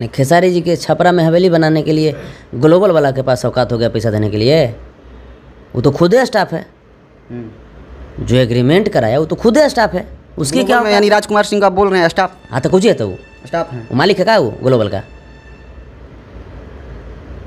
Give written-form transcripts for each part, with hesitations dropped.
खेसारी जी के छपरा में हवेली बनाने के लिए ग्लोबल वाला के पास औकात हो गया पैसा देने के लिए। वो तो खुद स्टाफ है, जो एग्रीमेंट कराया वो तो खुद स्टाफ है। उसकी क्या यानी राजकुमार सिंह का बोल रहे हैं स्टाफ? हाँ तो कुछ है, तो वो स्टाफ है, वो मालिक है का, वो ग्लोबल का।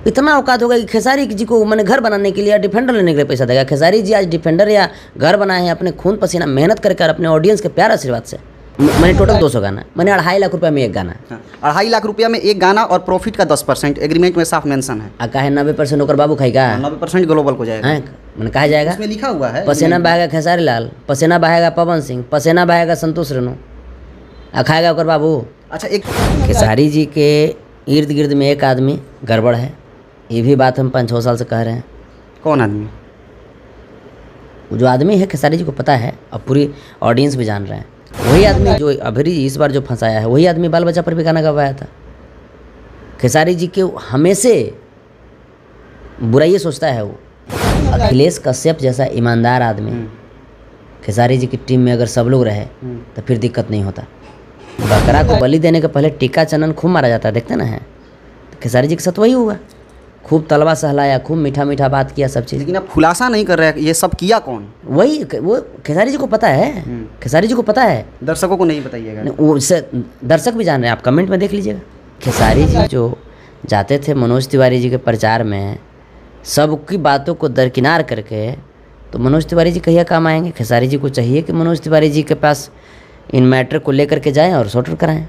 इतना औकात होगा कि खेसारी जी को मैंने घर बनाने के लिए या डिफेंडर लेने के लिए पैसा देगा। खेसारी जी आज डिफेंडर या घर बनाए हैं अपने खून पसीना मेहनत करके और अपने ऑडियंस के प्यार आशीर्वाद से। मैंने टोटल 200 गाना, मैंने 2.5 लाख रुपया में एक गाना। 2.5 लाख रुपया में एक गाना और प्रॉफिट का 10% एग्रीमेंट में साफ मेंशन है। कहा है 90% ओकर बाबू खाएगा, 90% ग्लोबल को जाएगा। मैंने कहा जाएगा, इसमें लिखा हुआ है पसीना बहाएगा खेसारी लाल, पसीना बहाएगा पवन सिंह, पसीना बहाएगा संतोष रेणु, खाएगा ओकर बाबू। अच्छा, एक खेसारी जी के इर्द गिर्द में एक आदमी गड़बड़ है, ये भी बात हम 5-6 साल से कह रहे हैं। कौन आदमी? वो जो आदमी है खेसारी जी को पता है और पूरी ऑडियंस भी जान रहे हैं। वही आदमी जो अभी इस बार जो फंसाया है, वही आदमी बाल बच्चा पर भी गाना गवाया था। खेसारी जी के हमेशा बुराई सोचता है वो। अखिलेश कश्यप जैसा ईमानदार आदमी खेसारी जी की टीम में अगर सब लोग रहे तो फिर दिक्कत नहीं होता। बकरा को बलि देने के पहले टीका चंदन खूब मारा जाता है, देखते ना है। तो खेसारी जी के साथ वही हुआ, खूब तलवा सहलाया, खूब मीठा मीठा बात किया, सब चीज़। लेकिन आप खुलासा नहीं कर रहे हैं, ये सब किया कौन? वही वो खेसारी जी को पता है, खेसारी जी को पता है, दर्शकों को नहीं बताइएगा। वो दर्शक भी जान रहे हैं, आप कमेंट में देख लीजिएगा। खेसारी जी जो जाते थे मनोज तिवारी जी के प्रचार में, सबकी बातों को दरकिनार करके, तो मनोज तिवारी जी कहिया काम आएंगे? खेसारी जी को चाहिए कि मनोज तिवारी जी के पास इन मैटर को लेकर के जाएं और सॉर्ट आउट कराएं।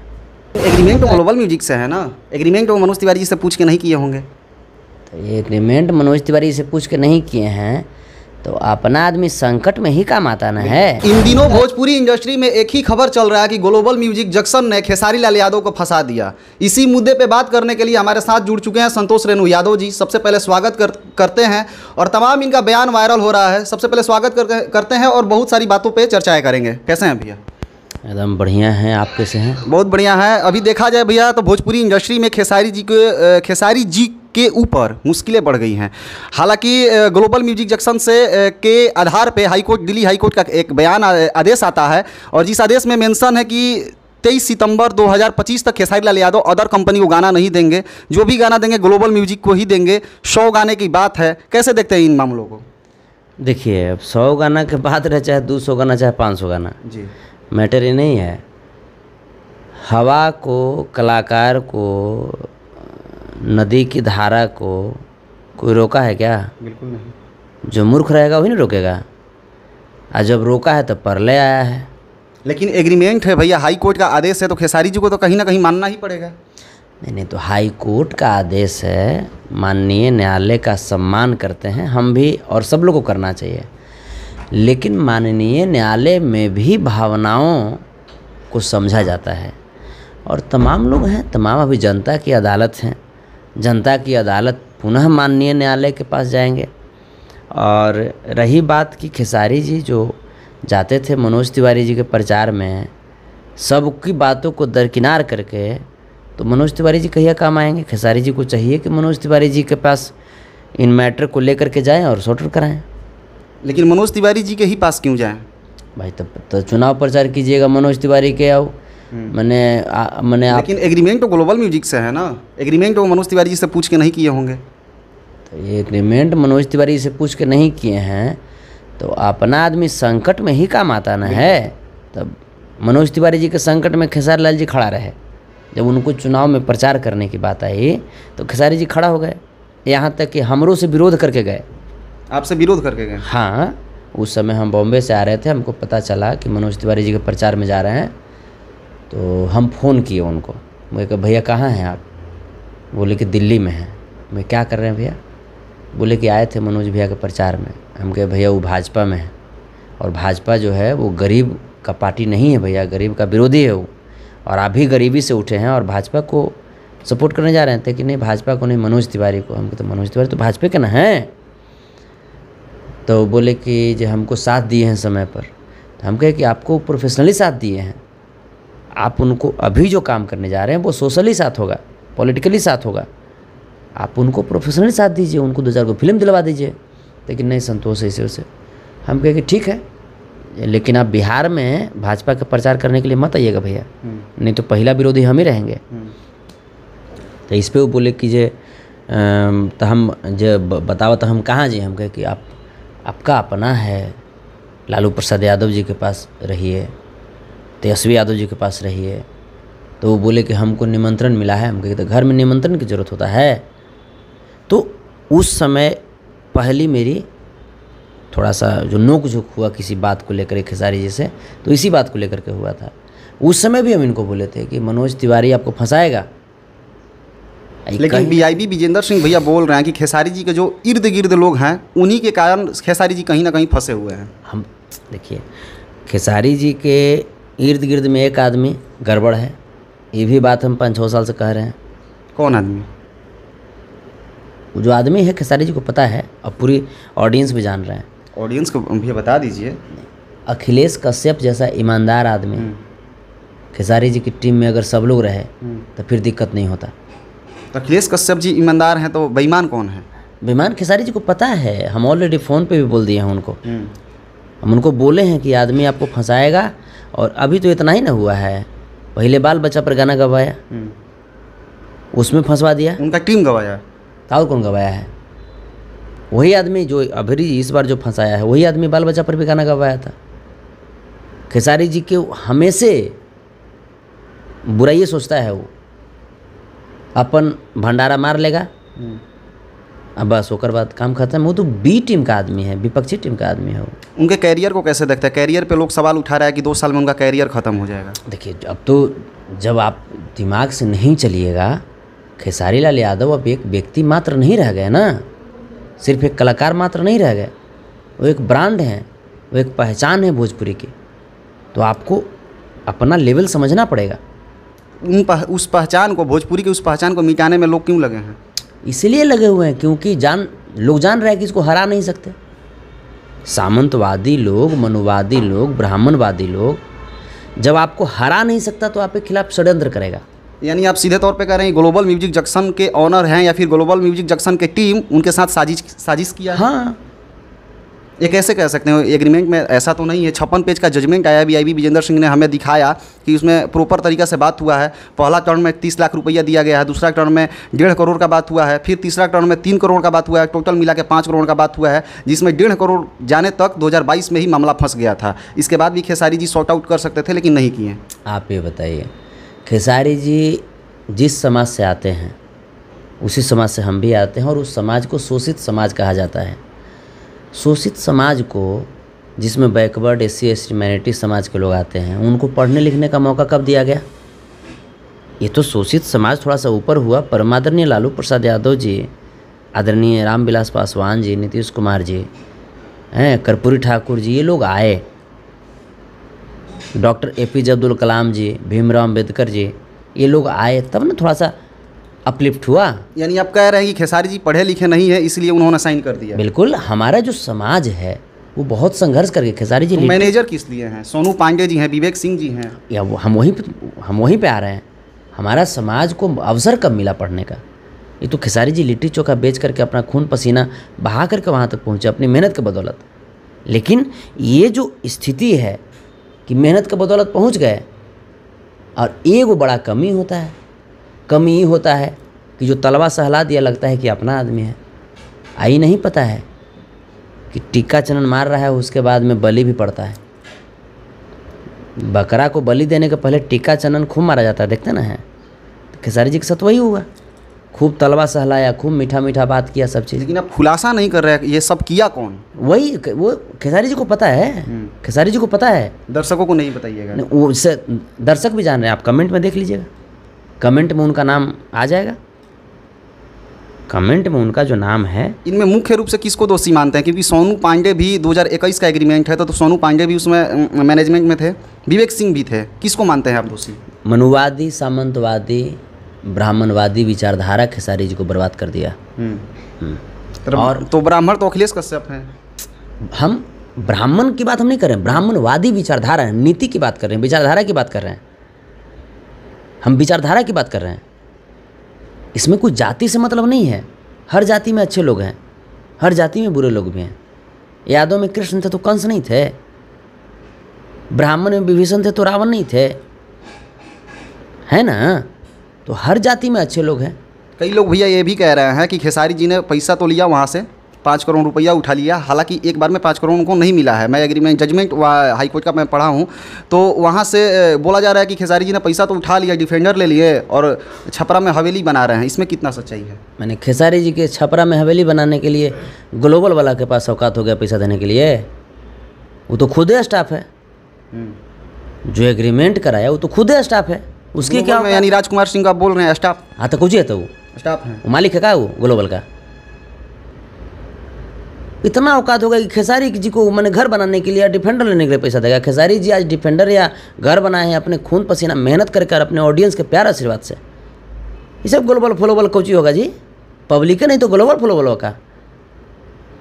एग्रीमेंट तो ग्लोबल म्यूजिक से है ना, एग्रीमेंट वो मनोज तिवारी जी से पूछ के नहीं किए होंगे। तो ये एग्रीमेंट मनोज तिवारी से पूछ के नहीं किए हैं तो अपना आदमी संकट में ही काम आता ना है। इन दिनों भोजपुरी इंडस्ट्री में एक ही खबर चल रहा है कि ग्लोबल म्यूजिक जंक्शन ने खेसारी लाल यादव को फंसा दिया। इसी मुद्दे पे बात करने के लिए हमारे साथ जुड़ चुके हैं संतोष रेणु यादव जी। सबसे पहले स्वागत करते हैं, और तमाम इनका बयान वायरल हो रहा है। सबसे पहले स्वागत करते हैं और बहुत सारी बातों पर चर्चाएँ करेंगे। कैसे हैं भैया? एकदम बढ़िया हैं, आप कैसे हैं? बहुत बढ़िया है। अभी देखा जाए भैया तो भोजपुरी इंडस्ट्री में खेसारी जी के ऊपर मुश्किलें बढ़ गई हैं। हालांकि ग्लोबल म्यूजिक जंक्शन से के आधार पे दिल्ली हाई कोर्ट का एक बयान आदेश आता है, और जिस आदेश में मेंशन है कि 23 सितंबर 2025 तक खेसारी लाल यादव अदर कंपनी को गाना नहीं देंगे, जो भी गाना देंगे ग्लोबल म्यूजिक को ही देंगे। 100 गाने की बात है, कैसे देखते हैं इन मामलों को? देखिए, अब 100 गाना के बात रहे, चाहे 200 गाना, चाहे 500 गाना, जी मैटर ही नहीं है। हवा को, कलाकार को, नदी की धारा को कोई रोका है क्या? बिल्कुल नहीं। जो मूर्ख रहेगा वही नहीं रोकेगा, और जब रोका है तो परले आया है। लेकिन एग्रीमेंट है भैया, हाई कोर्ट का आदेश है, तो खेसारी जी को तो कहीं ना कहीं मानना ही पड़ेगा। नहीं, तो हाई कोर्ट का आदेश है, माननीय न्यायालय का सम्मान करते हैं हम भी, और सब लोग को करना चाहिए। लेकिन माननीय न्यायालय में भी भावनाओं को समझा जाता है, और तमाम लोग हैं, तमाम अभी जनता की अदालत हैं, जनता की अदालत पुनः माननीय न्यायालय के पास जाएंगे। और रही बात कि खेसारी जी जो जाते थे मनोज तिवारी जी के प्रचार में, सबकी बातों को दरकिनार करके, तो मनोज तिवारी जी कहिया काम आएंगे? खेसारी जी को चाहिए कि मनोज तिवारी जी के पास इन मैटर को लेकर के जाएं और सॉर्ट आउट कराएं। लेकिन मनोज तिवारी जी के ही पास क्यों जाएं? भाई तो चुनाव प्रचार कीजिएगा मनोज तिवारी के, आओ मैंने लेकिन एग्रीमेंट तो ग्लोबल म्यूजिक से है ना, एग्रीमेंट वो मनोज तिवारी जी से पूछ के नहीं किए होंगे। तो ये एग्रीमेंट मनोज तिवारी से पूछ के नहीं किए हैं तो अपना आदमी संकट में ही काम आता ना है। तब मनोज तिवारी जी के संकट में खेसारी लाल जी खड़ा रहे। जब उनको चुनाव में प्रचार करने की बात आई तो खेसारी जी खड़ा हो गए, यहाँ तक कि हमरों से विरोध करके गए। आपसे विरोध करके गए? हाँ, उस समय हम बॉम्बे से आ रहे थे, हमको पता चला कि मनोज तिवारी जी के प्रचार में जा रहे हैं, तो हम फ़ोन किए उनको। मैं कहा भैया कहाँ हैं आप? बोले कि दिल्ली में हैं। मैं क्या कर रहे हैं भैया? बोले कि आए थे मनोज भैया के प्रचार में। हम कहे भैया वो भाजपा में है, और भाजपा जो है वो गरीब का पार्टी नहीं है भैया, गरीब का विरोधी है वो, और आप भी गरीबी से उठे हैं और भाजपा को सपोर्ट करने जा रहे थे। कि नहीं भाजपा को नहीं, मनोज तिवारी को। हम कहते मनोज तिवारी तो भाजपा के ना हैं। तो बोले कि जो हमको साथ दिए हैं समय पर। तो हम कहे कि आपको प्रोफेशनली साथ दिए हैं, आप उनको अभी जो काम करने जा रहे हैं वो सोशली साथ होगा, पॉलिटिकली साथ होगा, आप उनको प्रोफेशनली साथ दीजिए, उनको 2000 को फिल्म दिलवा दीजिए। लेकिन नहीं संतोष ऐसे वैसे। हम कहे कि ठीक है, लेकिन आप बिहार में भाजपा का प्रचार करने के लिए मत आइएगा भैया, नहीं तो पहला विरोधी हम ही रहेंगे। तो इस पे वो बोले कि जे तो हम जब बताओ तो हम कहाँ जी, हम कहे कि आपका अपना है, लालू प्रसाद यादव जी के पास रहिए, तेजस्वी यादव जी के पास रहिए। तो वो बोले कि हमको निमंत्रण मिला है। हम कहे तो घर में निमंत्रण की ज़रूरत होता है। तो उस समय पहली मेरी थोड़ा सा जो नोक झोंक हुआ किसी बात को लेकर खेसारी जी से, तो इसी बात को लेकर के हुआ था। उस समय भी हम इनको बोले थे कि मनोज तिवारी आपको फंसाएगा। लेकिन वीआईबी विजेंद्र सिंह भैया बोल रहे हैं कि खेसारी जी के जो इर्द गिर्द लोग हैं उन्हीं के कारण खेसारी जी कहीं ना कहीं फंसे हुए हैं। हम देखिए, खेसारी जी के इर्द गिर्द में एक आदमी गड़बड़ है, ये भी बात हम 5-6 साल से कह रहे हैं। कौन आदमी? वो जो आदमी है खेसारी जी को पता है, अब पूरी ऑडियंस भी जान रहे हैं। ऑडियंस को भी बता दीजिए। अखिलेश कश्यप जैसा ईमानदार आदमी खेसारी जी की टीम में अगर सब लोग रहे तो फिर दिक्कत नहीं होता। तो अखिलेश कश्यप जी ईमानदार हैं तो बेईमान कौन है? बेईमान खेसारी जी को पता है। हम ऑलरेडी फ़ोन पे भी बोल दिए हैं उनको। हम उनको बोले हैं कि आदमी आपको फंसाएगा। और अभी तो इतना ही ना हुआ है, पहले बाल बच्चा पर गाना गवाया, उसमें फंसवा दिया। उनका टीम गवाया, और कौन गवाया है? वही आदमी जो अभी इस बार जो फंसाया है, वही आदमी बाल बच्चा पर भी गाना गवाया था। खेसारी जी के हमेशा बुराई सोचता है, वो अपन भंडारा मार लेगा, अब बस होकर बाद काम खत्म। वो तो बी टीम का आदमी है, विपक्षी टीम का आदमी है वो। उनके कैरियर को कैसे देखते हैं? कैरियर पे लोग सवाल उठा रहा है कि 2 साल में उनका कैरियर ख़त्म हो जाएगा। देखिए, अब तो जब आप दिमाग से नहीं चलिएगा, खेसारी लाल यादव अब एक व्यक्ति मात्र नहीं रह गए ना, सिर्फ एक कलाकार मात्र नहीं रह गए, वो एक ब्रांड है, वो एक पहचान है भोजपुरी की। तो आपको अपना लेवल समझना पड़ेगा। उस पहचान को, भोजपुरी की उस पहचान को मिटाने में लोग क्यों लगे हैं? इसलिए लगे हुए हैं क्योंकि लोग जान रहे हैं कि इसको हरा नहीं सकते। सामंतवादी लोग, मनुवादी लोग, ब्राह्मणवादी लोग जब आपको हरा नहीं सकता तो आपके खिलाफ षड्यंत्र करेगा। यानी आप सीधे तौर पे कह रहे हैं ग्लोबल म्यूजिक जंक्शन के ऑनर हैं या फिर ग्लोबल म्यूजिक जंक्शन के टीम उनके साथ साजिश किया है? हाँ, ये कैसे कह सकते हैं? एग्रीमेंट में ऐसा तो नहीं है। 56 पेज का जजमेंट आया, वीआईबी विजेंद्र सिंह ने हमें दिखाया कि उसमें प्रॉपर तरीक़ा से बात हुआ है। पहला टर्न में 30 लाख रुपया दिया गया है, दूसरा टर्न में 1.5 करोड़ का बात हुआ है, फिर तीसरा टर्न में 3 करोड़ का बात हुआ है, टोटल मिला के 5 करोड़ का बात हुआ है, जिसमें 1.5 करोड़ जाने तक 2022 में ही मामला फंस गया था। इसके बाद भी खेसारी जी सॉर्ट आउट कर सकते थे, लेकिन नहीं किए। आप ये बताइए, खेसारी जी जिस समाज से आते हैं उसी समाज से हम भी आते हैं, और उस समाज को शोषित समाज कहा जाता है। शोषित समाज को, जिसमें बैकवर्ड SC ST माइनॉरिटी समाज के लोग आते हैं, उनको पढ़ने लिखने का मौका कब दिया गया? ये तो शोषित समाज थोड़ा सा ऊपर हुआ। परमादरणीय लालू प्रसाद यादव जी, आदरणीय रामविलास पासवान जी, नीतीश कुमार जी, कर्पूरी ठाकुर जी, ये लोग आए, डॉक्टर APJ अब्दुल कलाम जी, भीमराव अम्बेडकर जी, ये लोग आए, तब ना थोड़ा सा अपलिफ्ट हुआ। यानी आप कह रहे हैं कि खेसारी जी पढ़े लिखे नहीं है, इसलिए उन्होंने साइन कर दिया? बिल्कुल। हमारा जो समाज है वो बहुत संघर्ष करके खेसारी जी मैनेजर किस लिए हैं? सोनू पांडे जी हैं, विवेक सिंह जी हैं, या हम वहीं पे आ रहे हैं। हमारा समाज को अवसर कब मिला पढ़ने का? ये तो खेसारी जी लिट्टी चोखा बेच करके अपना खून पसीना बहा करके वहाँ तक पहुँचे अपनी मेहनत के बदौलत। लेकिन ये जो स्थिति है कि मेहनत के बदौलत पहुँच गए, और एक बड़ा कमी होता है, कमी ये होता है कि जो तलवा सहला दिया लगता है कि अपना आदमी है। आई नहीं पता है कि टीका चनन मार रहा है, उसके बाद में बलि भी पड़ता है। बकरा को बलि देने के पहले टीका चनन खूब मारा जाता है, देखते ना है। तो खेसारी जी के साथ वही हुआ, खूब तलवा सहलाया, खूब मीठा मीठा बात किया, सब चीज़। लेकिन आप खुलासा नहीं कर रहे, ये सब किया कौन? वही वो खेसारी जी को पता है, खेसारी जी को पता है, दर्शकों को नहीं बताइएगा। वो दर्शक भी जान रहे हैं, आप कमेंट में देख लीजिएगा, कमेंट में उनका नाम आ जाएगा, कमेंट में उनका जो नाम है। इनमें मुख्य रूप से किसको दोषी मानते हैं? क्योंकि सोनू पांडे भी 2021 का एग्रीमेंट है, तो सोनू पांडे भी उसमें मैनेजमेंट में थे, विवेक सिंह भी थे। किसको मानते हैं आप दोषी? मनुवादी, सामंतवादी, ब्राह्मणवादी विचारधारा खेसारी जी को बर्बाद कर दिया। और तो ब्राह्मण तो अखिलेश कश्यप हैं। हम ब्राह्मण की बात हम नहीं कर रहे हैं, ब्राह्मणवादी विचारधारा है, नीति की बात कर रहे हैं, विचारधारा की बात कर रहे हैं। हम विचारधारा की बात कर रहे हैं। इसमें कोई जाति से मतलब नहीं है। हर जाति में अच्छे लोग हैं, हर जाति में बुरे लोग भी हैं। यादव में कृष्ण थे तो कंस नहीं थे, ब्राह्मण में विभीषण थे तो रावण नहीं थे, है ना? तो हर जाति में अच्छे लोग हैं, कई लोग भैया ये भी कह रहे हैं कि खेसारी जी ने पैसा तो लिया वहाँ से, 5 करोड़ रुपया उठा लिया, हालांकि एक बार में 5 करोड़ उनको नहीं मिला है। मैं एग्रीमेंट जजमेंट हाई कोर्ट का मैं पढ़ा हूँ, तो वहाँ से बोला जा रहा है कि खेसारी जी ने पैसा तो उठा लिया, डिफेंडर ले लिए और छपरा में हवेली बना रहे हैं। इसमें कितना सच्चाई है? मैंने खेसारी जी के छपरा में हवेली बनाने के लिए ग्लोबल वाला के पास औकात हो गया पैसा देने के लिए? वो तो खुद ही स्टाफ है, जो एग्रीमेंट कराया वो तो खुद ही स्टाफ है, उसकी क्या? यानी राजकुमार सिंह का बोल रहे हैं स्टाफ? हाँ तो कुछ है, तो वो स्टाफ है, वो मालिक है का, वो ग्लोबल का। इतना औकात होगा कि खेसारी जी को मैंने घर बनाने के लिए या डिफेंडर लेने के लिए पैसा देगा? खेसारी जी आज डिफेंडर या घर बनाए हैं अपने खून पसीना मेहनत करके अपने ऑडियंस के प्यार आशीर्वाद से। ये सब ग्लोबल फ्लोबल कोची होगा जी? पब्लिक है नहीं तो ग्लोबल फ्लोबल होगा?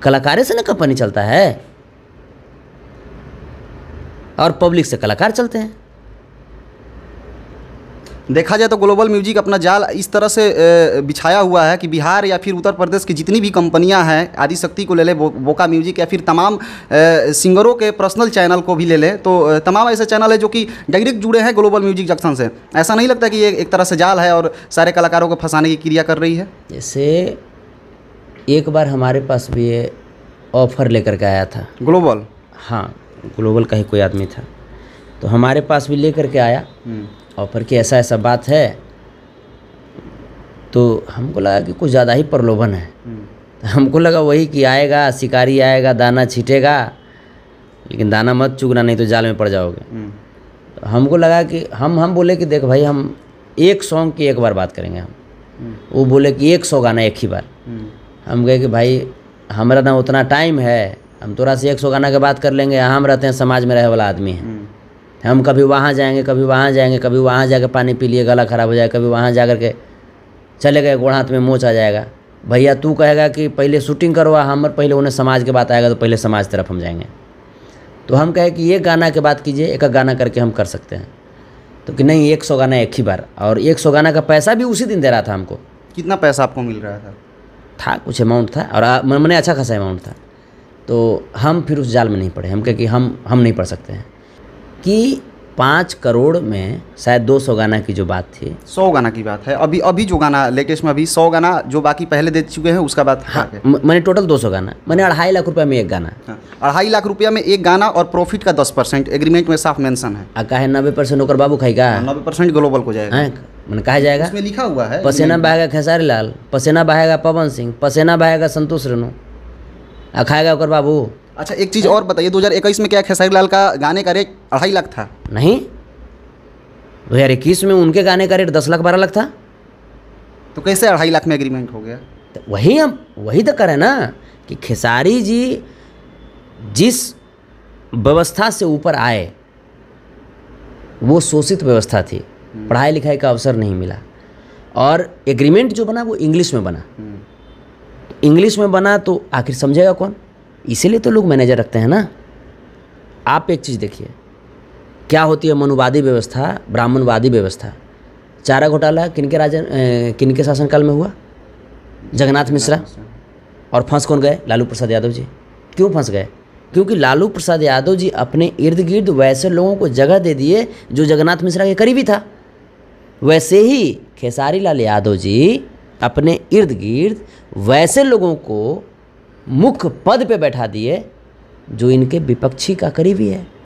कलाकारे से ना कंपनी चलता है, और पब्लिक से कलाकार चलते हैं। देखा जाए तो ग्लोबल म्यूजिक अपना जाल इस तरह से बिछाया हुआ है कि बिहार या फिर उत्तर प्रदेश की जितनी भी कंपनियां हैं, आदिशक्ति को ले ले, बोका म्यूजिक, या फिर तमाम सिंगरों के पर्सनल चैनल को भी ले ले, तो तमाम ऐसे चैनल है जो कि डायरेक्ट जुड़े हैं ग्लोबल म्यूजिक जंक्शन से। ऐसा नहीं लगता कि ये एक तरह से जाल है और सारे कलाकारों को फंसाने की क्रिया कर रही है? जैसे एक बार हमारे पास भी ये ऑफ़र लेकर के आया था ग्लोबल, हाँ ग्लोबल का ही कोई आदमी था, तो हमारे पास भी लेकर के आया ऑफर की ऐसा ऐसा बात है, तो हमको लगा कि कुछ ज़्यादा ही प्रलोभन है। तो हमको लगा वही कि आएगा शिकारी आएगा, दाना छीटेगा, लेकिन दाना मत चुगना नहीं तो जाल में पड़ जाओगे। तो हमको लगा कि हम बोले कि देख भाई, हम एक सॉन्ग की एक बार बात करेंगे हम। वो बोले कि 100 गाना एक ही बार। हम कहे कि भाई हमारा ना उतना टाइम है, हम थोड़ा से 100 गाना के बात कर लेंगे। हम रहते हैं समाज में रहे वाला आदमी है, हम कभी वहाँ जाएंगे, कभी वहाँ जाएंगे, कभी वहाँ जाकर पानी पी लिए गला ख़राब हो जाए, कभी वहाँ जा कर के चले गए गोड़ हाथ में मोच आ जाएगा। भैया तू कहेगा कि पहले शूटिंग करवा, हम पहले उन्हें समाज के बात आएगा तो पहले समाज तरफ हम जाएंगे। तो हम कहे कि ये गाना के बात कीजिए, एक गाना करके हम कर सकते हैं। तो कि नहीं 100 गाना एक ही बार, और 100 गाना का पैसा भी उसी दिन दे रहा था हमको। कितना पैसा आपको मिल रहा था? कुछ अमाउंट था, और मैंने अच्छा खासा अमाउंट था। तो हम फिर उस जाल में नहीं पड़े। हम कहे कि हम नहीं पढ़ सकते हैं कि 5 करोड़ में शायद 200 गाना की जो बात थी, 100 गाना की बात है। अभी जो गाना लेटेस्ट में अभी 100 गाना जो बाकी पहले दे चुके हैं उसका बात। हाँ, मैंने टोटल 200 गाना, मैंने 2.5 लाख रुपये में एक गाना। हाँ, 2.5 लाख रुपया में एक गाना, और प्रॉफिट का 10% एग्रीमेंट में साफ मेंशन है। का है 90% ओकर बाबू खाएगा, 90% ग्लोबल को जाएगा। मैंने कहा जाएगा, इसमें लिखा हुआ है पसीना बहाएगा खेसारी लाल, पसीना बहाएगा पवन सिंह, पसीना बहाएगा संतोष रेणु, खाएगा ओकर बाबू। अच्छा एक चीज़ और बताइए, 2021 में क्या खेसारी लाल का गाने का रेट 2.5 लाख था? नहीं, 2021 में उनके गाने का रेट 10 लाख 12 लाख था। तो कैसे 2.5 लाख में एग्रीमेंट हो गया? तो वही तो करें ना कि खेसारी जी जिस व्यवस्था से ऊपर आए वो शोषित व्यवस्था थी, पढ़ाई लिखाई का अवसर नहीं मिला, और एग्रीमेंट जो बना वो इंग्लिश में बना। इंग्लिश में बना तो आखिर समझेगा कौन? इसीलिए तो लोग मैनेजर रखते हैं ना। आप एक चीज़ देखिए, क्या होती है मनुवादी व्यवस्था, ब्राह्मणवादी व्यवस्था। चारा घोटाला किनके शासनकाल में हुआ? जगन्नाथ मिश्रा। और फंस कौन गए? लालू प्रसाद यादव जी। क्यों फंस गए? क्योंकि लालू प्रसाद यादव जी अपने इर्द गिर्द वैसे लोगों को जगह दे दिए जो जगन्नाथ मिश्रा के करीबी था। वैसे ही खेसारी लाल यादव जी अपने इर्द गिर्द वैसे लोगों को मुख्य पद पे बैठा दिए जो इनके विपक्षी का करीबी है।